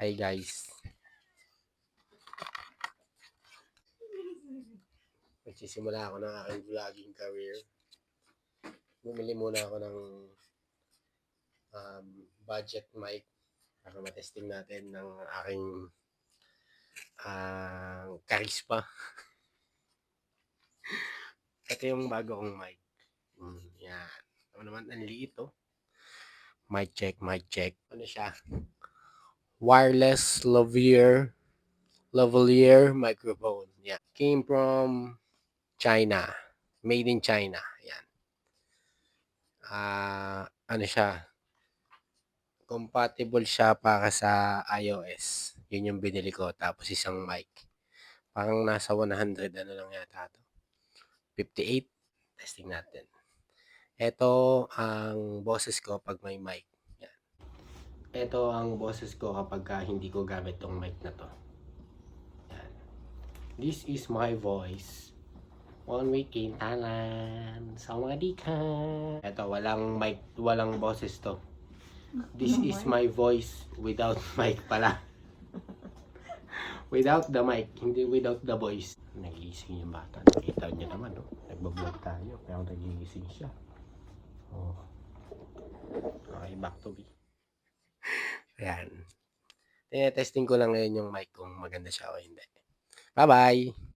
Hi guys. Magsisimula ako ng aking vlogging career. Bumili muna ako ng budget mic para matesting natin ng aking karisma. Ito yung bago kong mic. Yan. Ano naman, ang liit oh. Mic check, mic check. Ano siya? Wireless lavalier microphone. Yan. Came from China. Made in China. Yan. Ano siya? Compatible siya para sa iOS. Yun yung binili ko. Tapos isang mic. Parang nasa 100 ano lang yata to. 58. Testing natin. Ito ang boses ko pag may mic. Yan. Ito ang boses ko kapag hindi ko gamit tong mic na to. Yan. This is my voice. One week in Thailand. Sawadika. Ito, walang mic, walang boses to. This is my voice without mic pala. Without the mic, hindi without the voice. Nagising yung bata. Nakita niyo naman, no? Nagbablog tayo, pero nagising siya. Oh. Okay, back to me. Ayan. Testing ko lang ngayon yung mic kung maganda siya o hindi. Bye-bye!